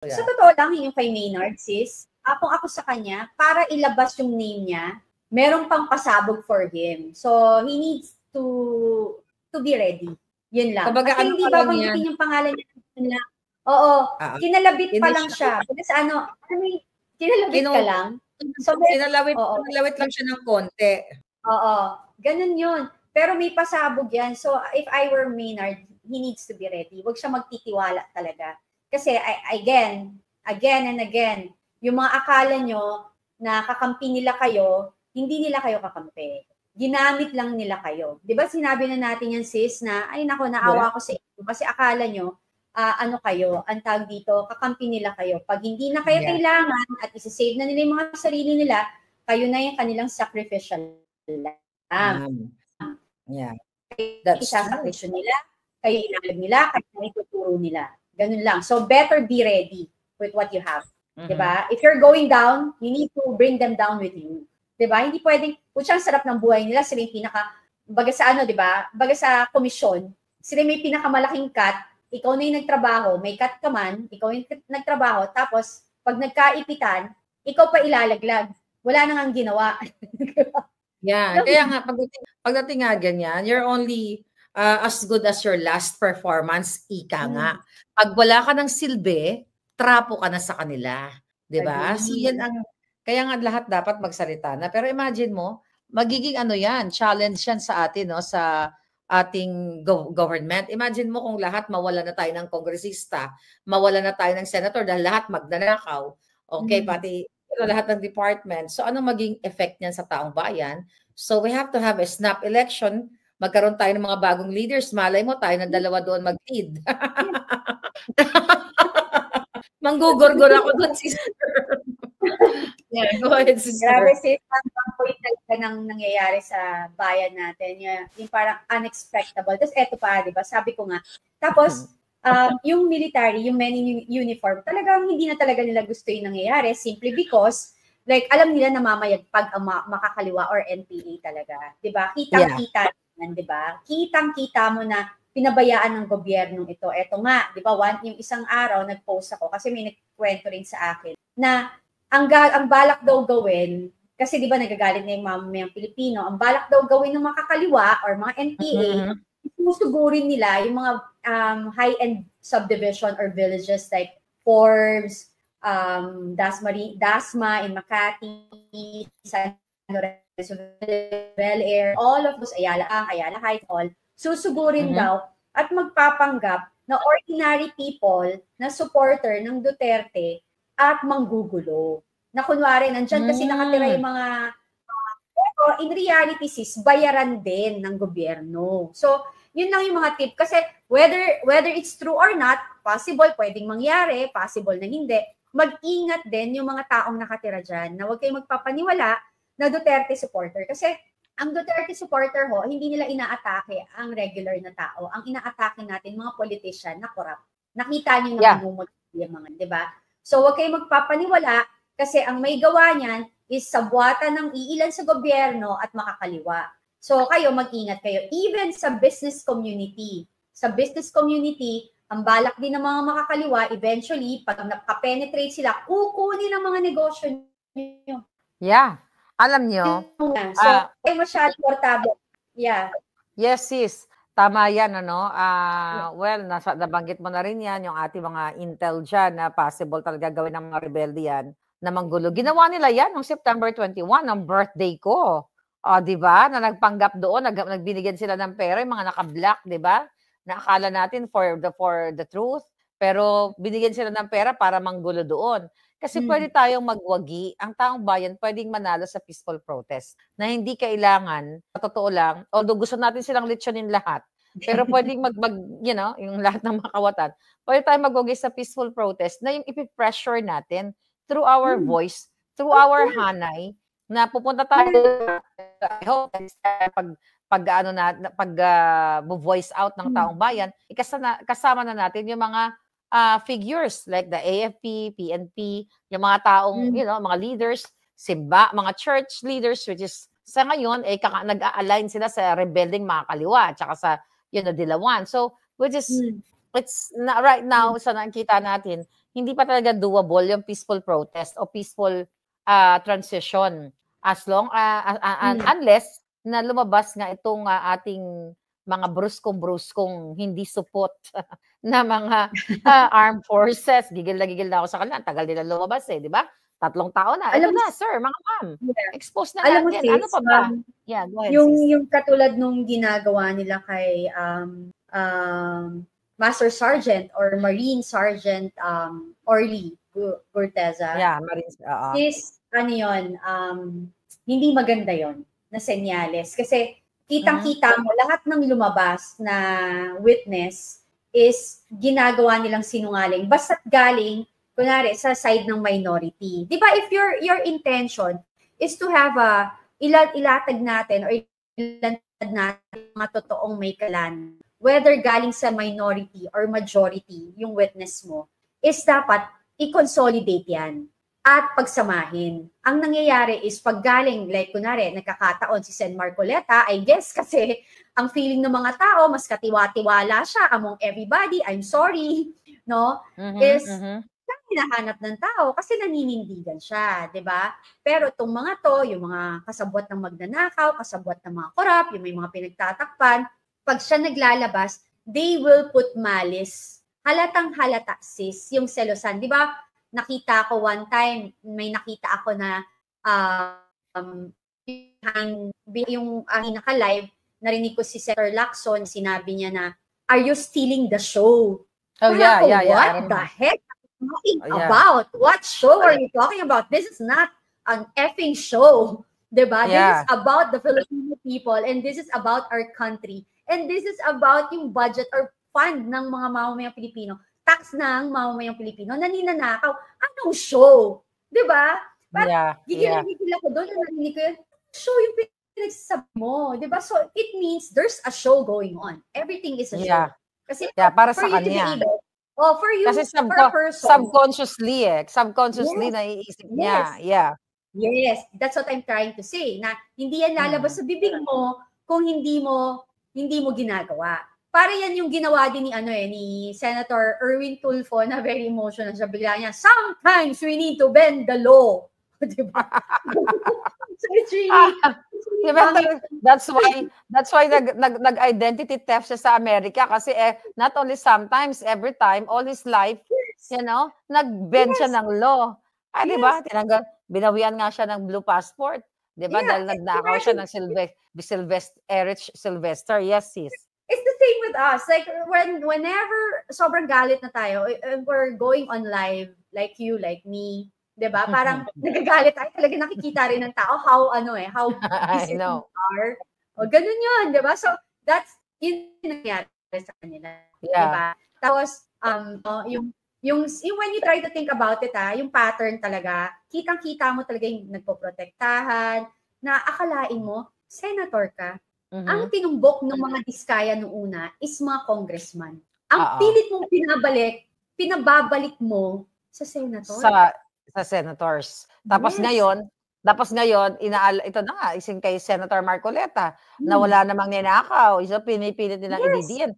Sa totoo lang, yung kay Maynard, sis, ako sa kanya, para ilabas yung name niya, meron pang pasabog for him. So, he needs to be ready. Yun lang. Kumbaga, kasi hindi babanggitin yung pangalan niya. Oo, kinalabit pa lang siya. Kasi kinalabit ka lang. So, kinalawit lang siya ng konti. Oo, ganun yun. Pero may pasabog yan. So, if I were Maynard, he needs to be ready. Huwag siya magtitiwala talaga. Kasi, again and again, yung mga akala nyo na kakampi nila kayo, hindi nila kayo kakampi. Ginamit lang nila kayo. Di ba sinabi na natin yan, sis, na, ay nako, naawa ko sa inyo. Kasi akala nyo, ano kayo, ang tawag dito, kakampi nila kayo. Pag hindi na kayo kailangan at isasave na nila yung mga sarili nila, kayo na yung kanilang sacrificial lamb. Yeah. That's isasakrisyon nila, kayo ilalag nila, kayo ituturo nila. Ganun lang. So, better be ready with what you have. Diba? If you're going down, you need to bring them down with you. Diba? Hindi pwedeng, putsang sarap ng buhay nila, sila yung baga sa diba? Baga sa komisyon, sila may pinakamalaking cut, ikaw na yung nagtrabaho, may cut ka man, ikaw yung nagtrabaho, tapos, pag nagkaipitan, ikaw pa ilalaglag. Wala nang ang ginawa. Yeah, kaya nga, pagdating nga ganyan, you're only as good as your last performance, ika nga. Pag wala ka ng silbi, trapo ka na sa kanila. Diba? So yan kaya nga lahat dapat magsalita na. Pero imagine mo, magiging yan, challenge yan sa atin, no, sa ating government. Imagine mo kung lahat mawala na tayo ng kongresista, mawala na tayo ng senator dahil lahat magnanakaw. Okay, pati lahat ng department. So, anong maging effect niyan sa taong bayan? So, we have to have a snap election. Magkaroon tayo ng mga bagong leaders. Malay mo, tayo na dalawa doon mag-lead. Manggugurgur ako doon, sister. Yeah, go ahead, sister. Grabe, sis. Ang point talaga nang nangyayari sa bayan natin. Yung parang unexpected. Tapos, eto pa, di ba? Sabi ko nga. Tapos, yung military, yung men in uniform, talagang hindi na talaga nila gusto yung nangyayari simply because, like, alam nila na mamayagpag ang makakaliwa or NPA talaga. Diba? Kitang-kita naman, diba? Kitang-kita mo na pinabayaan ng gobyernong ito. Eto nga, diba, yung isang araw, nag-post ako kasi may nagkwento rin sa akin na ang balak daw gawin, kasi diba nagagalit na yung mamamayang Pilipino, ang balak daw gawin ng makakaliwa or mga NPA, susugurin nila yung mga high-end subdivision or villages like Forbes, Dasma in Makati, San Lorenzo, Bel Air, all of those, Ayala Heights, all, susugurin daw at magpapanggap na ordinary people na supporter ng Duterte at manggugulo. Na kunwari, nandyan kasi nakatira yung mga in reality, sis, bayaran din ng gobyerno. So, yun lang yung mga tip. Kasi whether it's true or not, possible, pwedeng mangyari, possible na hindi, mag-ingat din yung mga taong nakatira dyan na huwag kayong magpapaniwala na Duterte supporter. Kasi ang Duterte supporter hindi nila inaatake ang regular na tao. Ang inaatake natin, mga politician na corrupt. Nakita nyo na yung mga, di ba? So, huwag kayong magpapaniwala kasi ang may gawa niyan is sa buwatan ng iilan sa gobyerno at makakaliwa. So kayo, mag-ingat kayo. Even sa business community. Sa business community, ang balak din ng mga makakaliwa, eventually, pag nakapenetrate sila, kukunin ang mga negosyo nyo. Yeah. Alam nyo. So, kayo masyadong portable. Yeah. Yes, sis. Tama yan, ano? Well, nabanggit mo na rin yan, yung ating mga intel dyan na possible talaga gawin ng mga rebelde yan na manggulo. Ginawa nila yan noong September 21, ang birthday ko. Di ba? Na nagpanggap doon, nagbinigyan sila ng pera, yung mga naka-black, di ba? Naakala natin for the truth, pero binigyan sila ng pera para manggulo doon. Kasi pwede tayong magwagi, ang taong bayan pwedeng manalo sa peaceful protest na hindi kailangan, sa totoo lang, although gusto natin silang lechyonin lahat, pero pwedeng yung lahat ng mga kawatan, pwede tayong magwagi sa peaceful protest na yung ipipressure natin through our voice, through our hanay, na pupunta tayo voice out ng taong bayan, kasama na natin yung mga figures like the AFP, PNP, yung mga taong, mga leaders, simba, mga church leaders, which is sa ngayon, nag-a-align sila sa rebelding mga kaliwa, tsaka sa, Dilawan. So, which is, it's right now, sa nakikita natin, hindi pa talaga doable yung peaceful protest o peaceful transition as long unless na lumabas nga itong ating mga bruskong hindi support na mga armed forces. Gigil na ako sa kanila. Ang tagal nila lumabas di ba? 3 taon na. Ito Alam mo, na, sir, mga ma'am. yeah. Expose na Alam mo, natin. Ano sis, pa ba? Yeah, go ahead, yung, sis. yung katulad nung ginagawa nila kay Master Sergeant or Marine Sergeant Orly Gurteza. Yeah, Marine. Is, ano yun, hindi maganda yon na senyales. Kasi kitang-kita mo, lahat ng lumabas na witness is ginagawa nilang sinungaling. Basta't galing, kunwari, sa side ng minority. Di ba, if your intention is to have ilatag natin or ilantad natin mga totoong may kalan, whether galing sa minority or majority, yung witness mo, is dapat i-consolidate yan at pagsamahin. Ang nangyayari is pag galing, like kunwari, nagkakataon si Sen Marcoleta, I guess kasi ang feeling ng mga tao, mas katiwa-tiwala siya among everybody, I'm sorry, no? Is hinahanap ng tao kasi naninindigan siya, di ba? Pero itong mga to, yung mga kasabwat ng magnanakaw, kasabwat ng mga korap, yung may mga pinagtatakpan, pag siya naglalabas, they will put malice. Halatang halata, sis, yung selosan. Di ba, nakita ko one time, may nakita ako na yung naka-live, narinig ko si Senator Lacson, sinabi niya na, are you stealing the show? Oh, yeah. What the heck? Talking about? What show are you talking about? This is not an effing show. Diba? This is about the Filipino people and this is about our country. And this is about yung budget or fund ng mga mamamayang Pilipino, tax ng mamamayang Pilipino na ninanakaw. Anong show? Diba? Gigil ako doon na narinig ko yun. Show yung pinagsasabi mo. Diba? So it means there's a show going on. Everything is a show. Kasi para sa kanya. For you, kasi for a person. Subconsciously naiisip niya. Yeah. Yes, that's what I'm trying to say. Na hindi yan lalabas sa bibig mo kung hindi mo ginagawa. Para yan yung ginawa din ni Senator Erwin Tulfo na very emotional siya. Bigla niya, sometimes we need to bend the law. Diba? So it's really, that's why nag-identity theft siya sa Amerika kasi not only sometimes, every time, all his life, nag-bend siya ng law. Diba? Binawian nga siya ng blue passport. Diba? Dahil nagnakaw siya ng Erich Sylvester. Yes, sis. It's the same with us. Like, whenever sobrang galit na tayo, we're going on live, like you, like me, diba? Parang nagagalit tayo. Talaga nakikita rin ng tao how busy we are. O, ganun yun, diba? So, that's yun nangyari sa kanila. Diba? Tapos, yung when you try to think about it, yung pattern talaga, kitang-kita mo talaga yung nagpoprotektahan, na akalain mo, senator ka. Ang tinumbok ng mga diskaya noong una is mga congressman. Ang pilit mong pinababalik mo sa senator. Sa senators. Tapos ngayon, ito na nga, ising kay Senator Marcoleta, na wala namang ninakaw. Pinipilit nilang ibidiin.